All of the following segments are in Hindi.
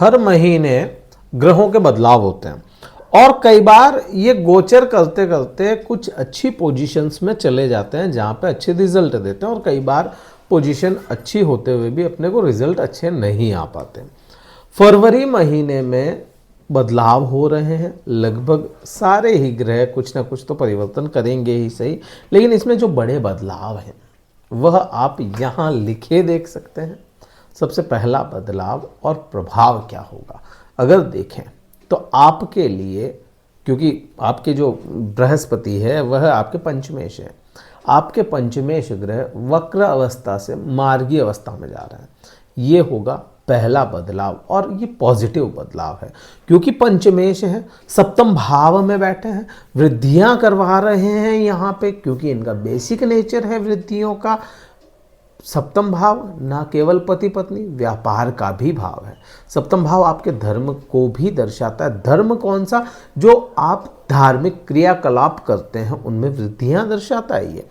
हर महीने ग्रहों के बदलाव होते हैं और कई बार ये गोचर करते करते कुछ अच्छी पोजीशंस में चले जाते हैं जहाँ पे अच्छे रिजल्ट देते हैं, और कई बार पोजीशन अच्छी होते हुए भी अपने को रिजल्ट अच्छे नहीं आ पाते। फरवरी महीने में बदलाव हो रहे हैं, लगभग सारे ही ग्रह कुछ ना कुछ तो परिवर्तन करेंगे ही सही, लेकिन इसमें जो बड़े बदलाव हैं वह आप यहाँ लिखे देख सकते हैं। सबसे पहला बदलाव और प्रभाव क्या होगा अगर देखें तो आपके लिए, क्योंकि आपके जो बृहस्पति है वह आपके पंचमेश है, आपके पंचमेश ग्रह वक्र अवस्था से मार्गी अवस्था में जा रहे हैं। ये होगा पहला बदलाव और ये पॉजिटिव बदलाव है, क्योंकि पंचमेश है, सप्तम भाव में बैठे हैं, वृद्धियां करवा रहे हैं यहाँ पे, क्योंकि इनका बेसिक नेचर है वृद्धियों का। सप्तम भाव ना केवल पति पत्नी, व्यापार का भी भाव है। सप्तम भाव आपके धर्म को भी दर्शाता है। धर्म कौन सा? जो आप धार्मिक क्रियाकलाप करते हैं उनमें वृद्धियां दर्शाता है। ये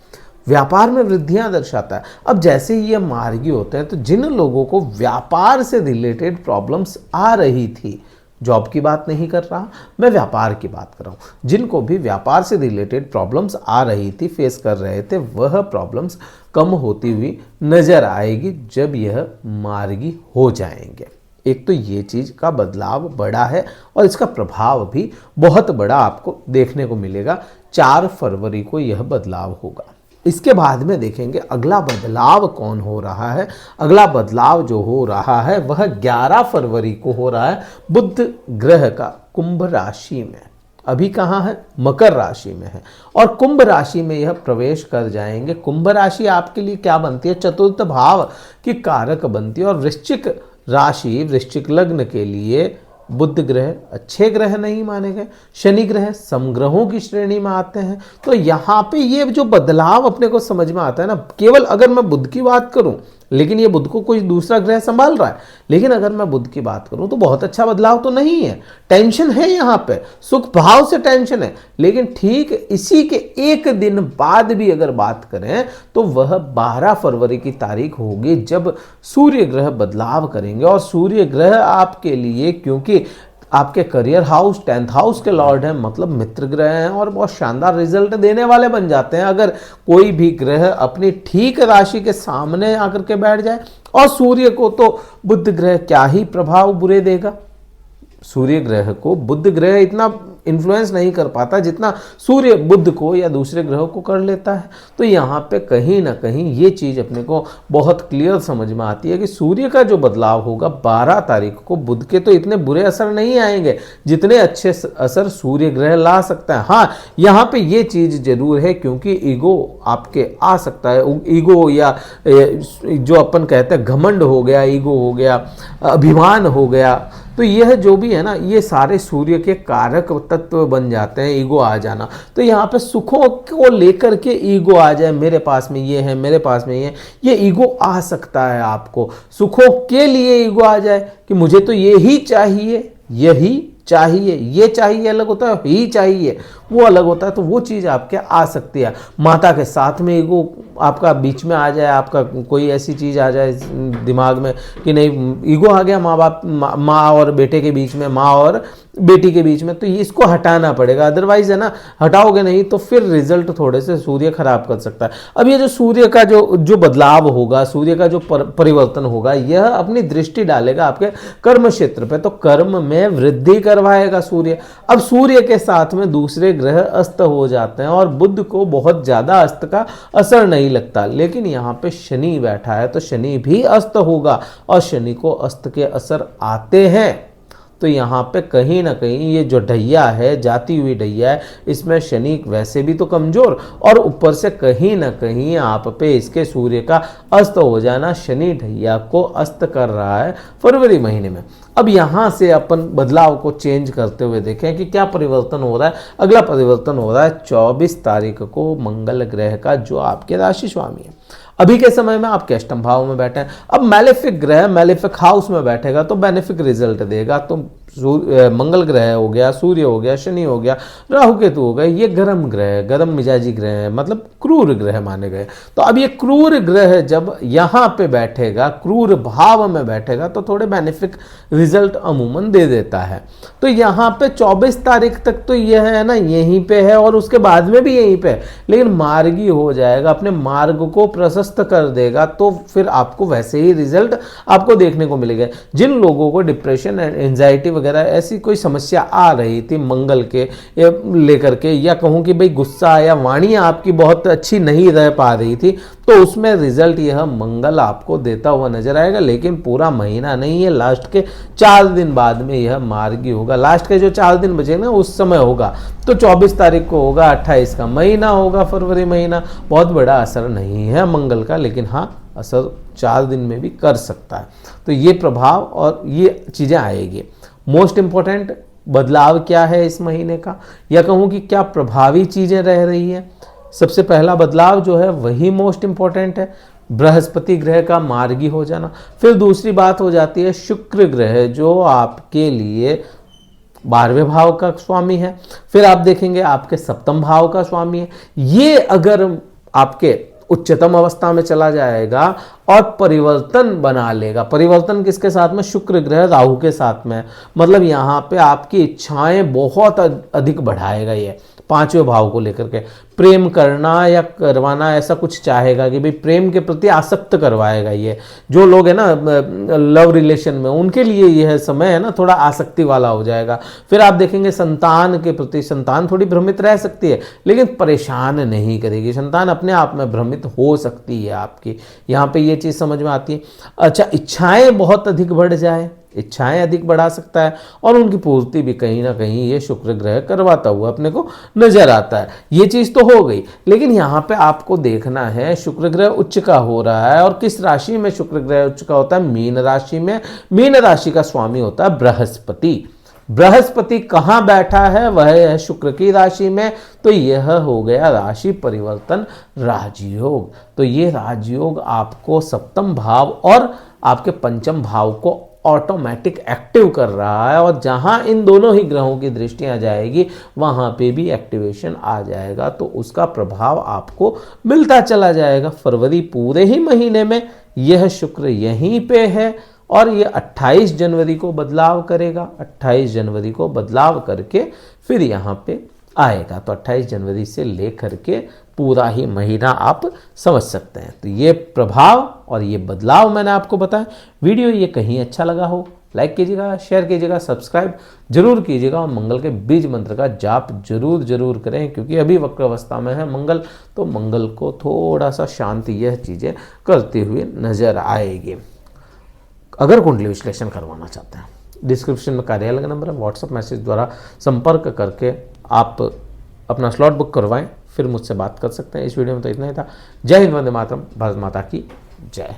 व्यापार में वृद्धियां दर्शाता है। अब जैसे ही ये मार्गी होते हैं तो जिन लोगों को व्यापार से रिलेटेड प्रॉब्लम्स आ रही थी, जॉब की बात नहीं कर रहा मैं, व्यापार की बात कर रहा हूँ, जिनको भी व्यापार से रिलेटेड प्रॉब्लम्स आ रही थी, फेस कर रहे थे, वह प्रॉब्लम्स कम होती हुई नजर आएगी जब यह मार्गी हो जाएंगे। एक तो ये चीज़ का बदलाव बड़ा है और इसका प्रभाव भी बहुत बड़ा आपको देखने को मिलेगा। 4 फरवरी को यह बदलाव होगा। इसके बाद में देखेंगे अगला बदलाव कौन हो रहा है। अगला बदलाव जो हो रहा है वह 11 फरवरी को हो रहा है। बुध ग्रह का कुंभ राशि में, अभी कहाँ है? मकर राशि में है, और कुंभ राशि में यह प्रवेश कर जाएंगे। कुंभ राशि आपके लिए क्या बनती है? चतुर्थ भाव की कारक बनती है, और वृश्चिक राशि, वृश्चिक लग्न के लिए बुध ग्रह अच्छे ग्रह नहीं माने गए, शनि ग्रह समग्रहों की श्रेणी में आते हैं। तो यहाँ पे ये जो बदलाव अपने को समझ में आता है ना, केवल अगर मैं बुध की बात करूं, लेकिन ये बुध को कोई दूसरा ग्रह संभाल रहा है, लेकिन अगर मैं बुध की बात करूं तो बहुत अच्छा बदलाव तो नहीं है। टेंशन है यहाँ पे, सुख भाव से टेंशन है, लेकिन ठीक इसी के एक दिन बाद भी अगर बात करें तो वह 12 फरवरी की तारीख होगी जब सूर्य ग्रह बदलाव करेंगे। और सूर्य ग्रह आपके लिए, क्योंकि आपके करियर हाउस 10th हाउस के लॉर्ड हैं, मतलब मित्र ग्रह हैं और बहुत शानदार रिजल्ट देने वाले बन जाते हैं अगर कोई भी ग्रह अपनी ठीक राशि के सामने आकर के बैठ जाए। और सूर्य को तो बुध ग्रह क्या ही प्रभाव बुरे देगा। सूर्य ग्रह को बुध ग्रह इतना इन्फ्लुएंस नहीं कर पाता जितना सूर्य बुध को या दूसरे ग्रहों को कर लेता है। तो यहाँ पे कहीं ना कहीं ये चीज़ अपने को बहुत क्लियर समझ में आती है कि सूर्य का जो बदलाव होगा 12 तारीख को, बुध के तो इतने बुरे असर नहीं आएंगे जितने अच्छे असर सूर्य ग्रह ला सकता है। हाँ, यहाँ पे ये चीज़ जरूर है, क्योंकि ईगो आपके आ सकता है। ईगो या जो अपन कहते हैं घमंड हो गया, ईगो हो गया, अभिमान हो गया, तो यह जो भी है ना, ये सारे सूर्य के कारक तत्व बन जाते हैं। ईगो आ जाना, तो यहाँ पे सुखों को लेकर के ईगो आ जाए, मेरे पास में ये है, मेरे पास में ये ईगो आ सकता है। आपको सुखों के लिए ईगो आ जाए कि मुझे तो ये ही चाहिए, यही चाहिए, ये चाहिए अलग होता है, ही चाहिए वो अलग होता है। तो वो चीज़ आपके आ सकती है। माता के साथ में ईगो आपका बीच में आ जाए, आपका कोई ऐसी चीज़ आ जाए दिमाग में कि नहीं, ईगो आ गया माँ बाप, माँ और बेटे के बीच में, माँ और बेटी के बीच में, तो ये इसको हटाना पड़ेगा। अदरवाइज है ना, हटाओगे नहीं तो फिर रिजल्ट थोड़े से सूर्य खराब कर सकता है। अब ये जो सूर्य का जो बदलाव होगा, सूर्य का जो परिवर्तन होगा, यह अपनी दृष्टि डालेगा आपके कर्म क्षेत्र पे, तो कर्म में वृद्धि करवाएगा सूर्य। अब सूर्य के साथ में दूसरे ग्रह अस्त हो जाते हैं और बुध को बहुत ज्यादा अस्त का असर नहीं लगता, लेकिन यहाँ पे शनि बैठा है तो शनि भी अस्त होगा, और शनि को अस्त के असर आते हैं। तो यहाँ पे कहीं ना कहीं ये जो ढैया है, जाती हुई ढैया है, इसमें शनि वैसे भी तो कमजोर, और ऊपर से कहीं ना कहीं आप पे इसके सूर्य का अस्त हो जाना, शनि ढैया को अस्त कर रहा है फरवरी महीने में। अब यहाँ से अपन बदलाव को चेंज करते हुए देखें कि क्या परिवर्तन हो रहा है। अगला परिवर्तन हो रहा है 24 तारीख को मंगल ग्रह का, जो आपके राशि स्वामी है। अभी के समय में आपके अष्टम भाव में बैठे हैं। अब मैलेफिक ग्रह मैलेफिक हाउस में बैठेगा तो बेनिफिक रिजल्ट देगा। तो मंगल ग्रह हो गया, सूर्य हो गया, शनि हो गया, राहु केतु हो गए, ये गर्म ग्रह, गर्म मिजाजी ग्रह है, मतलब क्रूर ग्रह माने गए। तो अब ये क्रूर ग्रह जब यहाँ पे बैठेगा, क्रूर भाव में बैठेगा, तो थोड़े बेनिफिक रिजल्ट अमूमन दे देता है। तो यहाँ पे 24 तारीख तक तो यह है ना यहीं पे है, और उसके बाद में भी यहीं पे है, लेकिन मार्गी हो जाएगा, अपने मार्ग को प्रशस्त कर देगा, तो फिर आपको वैसे ही रिजल्ट आपको देखने को मिलेगा। जिन लोगों को डिप्रेशन एंड एंजाइटी वगैरह ऐसी कोई समस्या आ रही थी मंगल के लेकर के, या कहूँ कि भाई गुस्सा या वाणी आपकी बहुत अच्छी नहीं रह पा रही थी, तो उसमें रिजल्ट यह मंगल आपको देता हुआ नजर आएगा। लेकिन पूरा महीना नहीं है, लास्ट के 4 दिन बाद में यह मार्गी होगा। लास्ट के जो 4 दिन बचे ना उस समय होगा, तो 24 तारीख को होगा, 28 का महीना होगा, फरवरी महीना। बहुत बड़ा असर नहीं है मंगल का, लेकिन हाँ असर 4 दिन में भी कर सकता है। तो ये प्रभाव और ये चीज़ें आएगी। मोस्ट इंपॉर्टेंट बदलाव क्या है इस महीने का, या कहूँ कि क्या प्रभावी चीज़ें रह रही हैं। सबसे पहला बदलाव जो है वही मोस्ट इंपॉर्टेंट है, बृहस्पति ग्रह का मार्गी हो जाना। फिर दूसरी बात हो जाती है शुक्र ग्रह, जो आपके लिए 12वें भाव का स्वामी है। फिर आप देखेंगे आपके 7वें भाव का स्वामी है। ये अगर आपके उच्चतम अवस्था में चला जाएगा और परिवर्तन बना लेगा, परिवर्तन किसके साथ में, शुक्र ग्रह राहु के साथ में, मतलब यहाँ पे आपकी इच्छाएं बहुत अधिक बढ़ाएगा। ये 5वें भाव को लेकर के प्रेम करना या करवाना ऐसा कुछ चाहेगा कि भाई प्रेम के प्रति आसक्त करवाएगा। ये जो लोग है ना लव रिलेशन में, उनके लिए यह समय है ना थोड़ा आसक्ति वाला हो जाएगा। फिर आप देखेंगे संतान के प्रति, संतान थोड़ी भ्रमित रह सकती है लेकिन परेशान नहीं करेगी, संतान अपने आप में भ्रमित हो सकती है आपकी, यहाँ पे ये चीज़ समझ में आती है। अच्छा, इच्छाएं बहुत अधिक बढ़ जाए, इच्छाएं अधिक बढ़ा सकता है, और उनकी पूर्ति भी कहीं ना कहीं ये शुक्र ग्रह करवाता हुआ अपने को नजर आता है। ये चीज तो हो गई, लेकिन यहाँ पे आपको देखना है शुक्र ग्रह उच्च का हो रहा है, और किस राशि में शुक्र ग्रह उच्च का होता है, मीन राशि में। मीन राशि का स्वामी होता है बृहस्पति। बृहस्पति कहाँ बैठा है, वह है शुक्र की राशि में, तो यह हो गया राशि परिवर्तन राजयोग। तो ये राजयोग आपको 7वें भाव और आपके 5वें भाव को ऑटोमेटिक एक्टिव कर रहा है, और जहां इन दोनों ही ग्रहों की दृष्टियां जाएगी वहां पे भी एक्टिवेशन आ जाएगा, तो उसका प्रभाव आपको मिलता चला जाएगा। फरवरी पूरे ही महीने में यह शुक्र यहीं पे है, और ये 28 जनवरी को बदलाव करेगा। 28 जनवरी को बदलाव करके फिर यहाँ पे आएगा, तो 28 जनवरी से लेकर के पूरा ही महीना आप समझ सकते हैं। तो ये प्रभाव और ये बदलाव मैंने आपको बताया। वीडियो ये कहीं अच्छा लगा हो लाइक कीजिएगा, शेयर कीजिएगा, सब्सक्राइब जरूर कीजिएगा, और मंगल के बीज मंत्र का जाप जरूर करें, क्योंकि अभी वक्र अवस्था में है मंगल, तो मंगल को थोड़ा सा शांति यह चीज़ें करते हुए नजर आएगी। अगर कुंडली विश्लेषण करवाना चाहते हैं, डिस्क्रिप्शन में कार्यालय का नंबर है, व्हाट्सएप मैसेज द्वारा संपर्क करके आप अपना स्लॉट बुक करवाएं, फिर मुझसे बात कर सकते हैं। इस वीडियो में तो इतना ही था। जय हिंद, वंदे मातरम, भारत माता की जय।